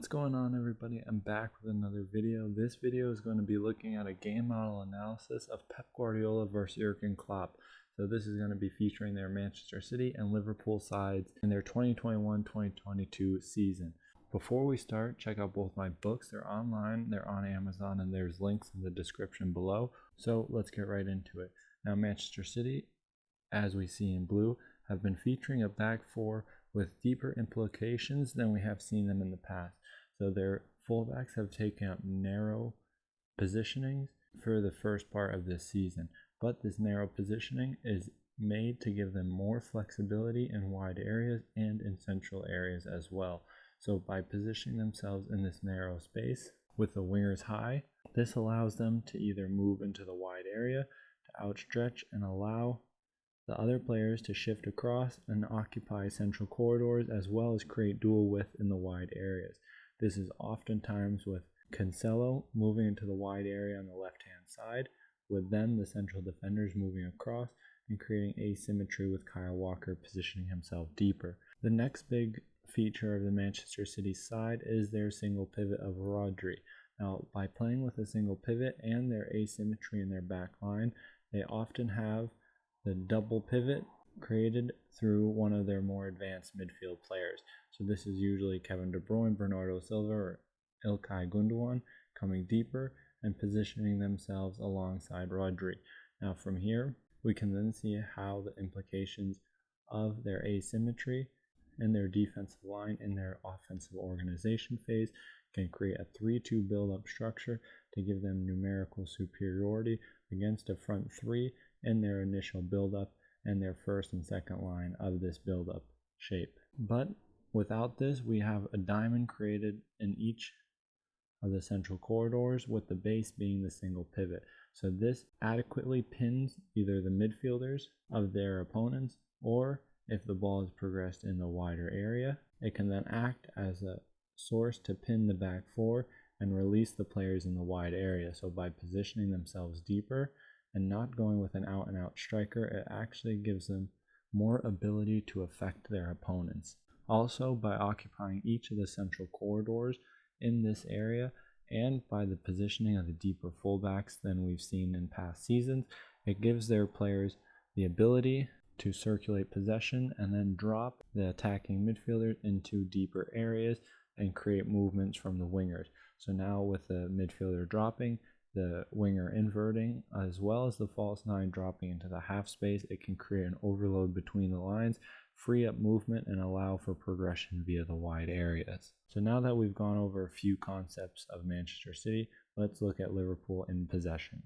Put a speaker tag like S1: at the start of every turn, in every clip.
S1: What's going on, everybody? I'm back with another video. This video is going to be looking at a game model analysis of Pep Guardiola versus Jurgen Klopp. So this is going to be featuring their Manchester City and Liverpool sides in their 2021-2022 season. Before we start, check out both my books. They're online, they're on Amazon, and there's links in the description below. So let's get right into it. Now, Manchester City, as we see in blue, have been featuring a back four with deeper implications than we have seen them in the past. So their fullbacks have taken up narrow positionings for the first part of this season, but this narrow positioning is made to give them more flexibility in wide areas and in central areas as well. So by positioning themselves in this narrow space with the wingers high, this allows them to either move into the wide area, to outstretch and allow the other players to shift across and occupy central corridors, as well as create dual width in the wide areas. This is oftentimes with Cancelo moving into the wide area on the left-hand side, with then the central defenders moving across and creating asymmetry with Kyle Walker positioning himself deeper. The next big feature of the Manchester City side is their single pivot of Rodri. Now, by playing with a single pivot and their asymmetry in their back line, they often have the double pivot created through one of their more advanced midfield players. So this is usually Kevin De Bruyne, Bernardo Silva, or Ilkay Gundogan coming deeper and positioning themselves alongside Rodri. Now from here, we can then see how the implications of their asymmetry and their defensive line in their offensive organization phase can create a 3-2 build-up structure to give them numerical superiority against a front three in their initial build-up and their first and second line of this build-up shape. But without this, we have a diamond created in each of the central corridors, with the base being the single pivot. So this adequately pins either the midfielders of their opponents, or if the ball is progressed in the wider area, it can then act as a source to pin the back four and release the players in the wide area. So by positioning themselves deeper and not going with an out-and-out striker, it actually gives them more ability to affect their opponents. Also, by occupying each of the central corridors in this area and by the positioning of the deeper fullbacks than we've seen in past seasons, it gives their players the ability to circulate possession and then drop the attacking midfielders into deeper areas and create movements from the wingers. So now with the midfielder dropping, the winger inverting, as well as the false nine dropping into the half space, it can create an overload between the lines, free up movement, and allow for progression via the wide areas. So now that we've gone over a few concepts of Manchester City, let's look at Liverpool in possession.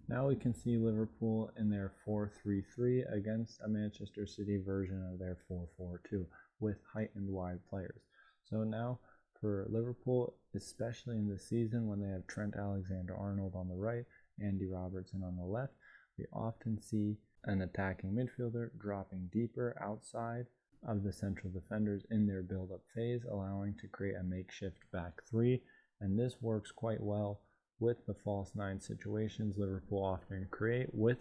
S1: Now we can see Liverpool in their 4-3-3 against a Manchester City version of their 4-4-2 with heightened wide players. So now for Liverpool, especially in this season when they have Trent Alexander-Arnold on the right, Andy Robertson on the left, we often see an attacking midfielder dropping deeper outside of the central defenders in their build-up phase, allowing to create a makeshift back three, and this works quite well with the false nine situations Liverpool often create, with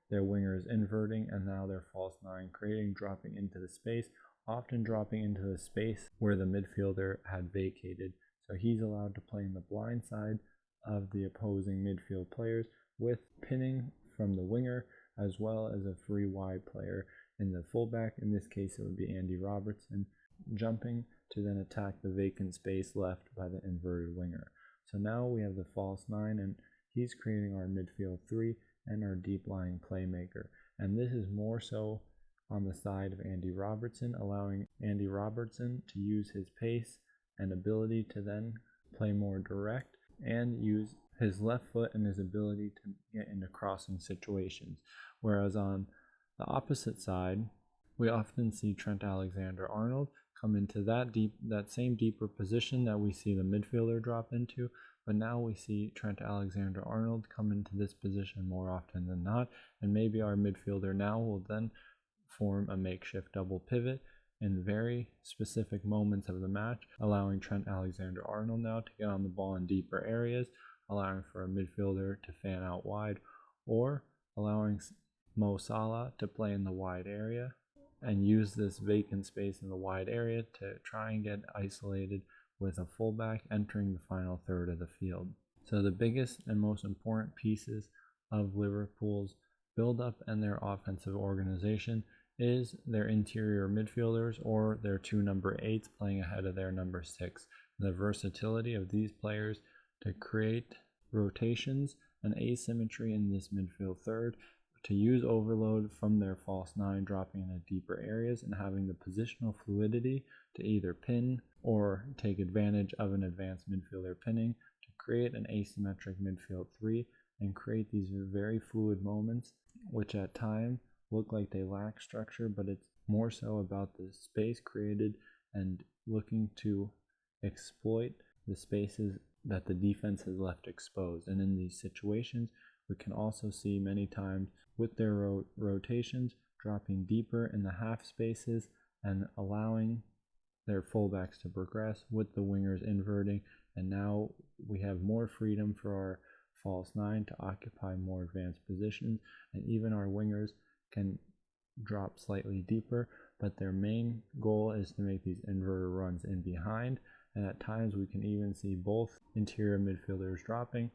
S1: their wingers inverting and now their false nine creating, dropping into the space, often dropping into the space where the midfielder had vacated. So he's allowed to play in the blind side of the opposing midfield players with pinning from the winger, as well as a free wide player in the fullback. In this case, it would be Andy Robertson, jumping to then attack the vacant space left by the inverted winger. So now we have the false nine, and he's creating our midfield three and our deep lying playmaker. And this is more so on the side of Andy Robertson, allowing Andy Robertson to use his pace and ability to then play more direct and use his left foot and his ability to get into crossing situations. Whereas on the opposite side, we often see Trent Alexander-Arnold come into that same deeper position that we see the midfielder drop into, but now we see Trent Alexander-Arnold come into this position more often than not, and maybe our midfielder now will then form a makeshift double pivot in very specific moments of the match, allowing Trent Alexander-Arnold now to get on the ball in deeper areas, allowing for a midfielder to fan out wide, or allowing Mo Salah to play in the wide area and use this vacant space in the wide area to try and get isolated with a fullback entering the final third of the field. So the biggest and most important pieces of Liverpool's build-up and their offensive organization is their interior midfielders or their two number 8s playing ahead of their number 6. The versatility of these players to create rotations and asymmetry in this midfield third, to use overload from their false 9 dropping into deeper areas and having the positional fluidity to either pin or take advantage of an advanced midfielder pinning to create an asymmetric midfield 3 and create these very fluid moments which at times look like they lack structure, but it's more so about the space created and looking to exploit the spaces that the defense has left exposed. And in these situations, we can also see many times with their rotations dropping deeper in the half spaces and allowing their fullbacks to progress with the wingers inverting. And now we have more freedom for our false 9 to occupy more advanced positions, and even our wingers can drop slightly deeper, but their main goal is to make these inverter runs in behind. And at times we can even see both interior midfielders dropping,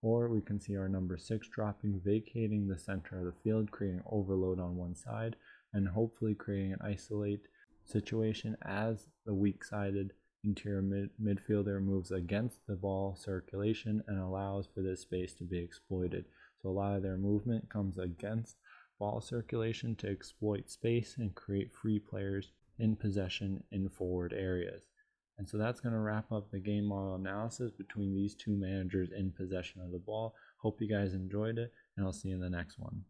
S1: or we can see our number 6 dropping, vacating the center of the field, creating overload on one side, and hopefully creating an isolate situation as the weak-sided interior midfielder moves against the ball circulation and allows for this space to be exploited. So a lot of their movement comes against ball circulation to exploit space and create free players in possession in forward areas. And so that's going to wrap up the game model analysis between these two managers in possession of the ball. Hope you guys enjoyed it, and I'll see you in the next one.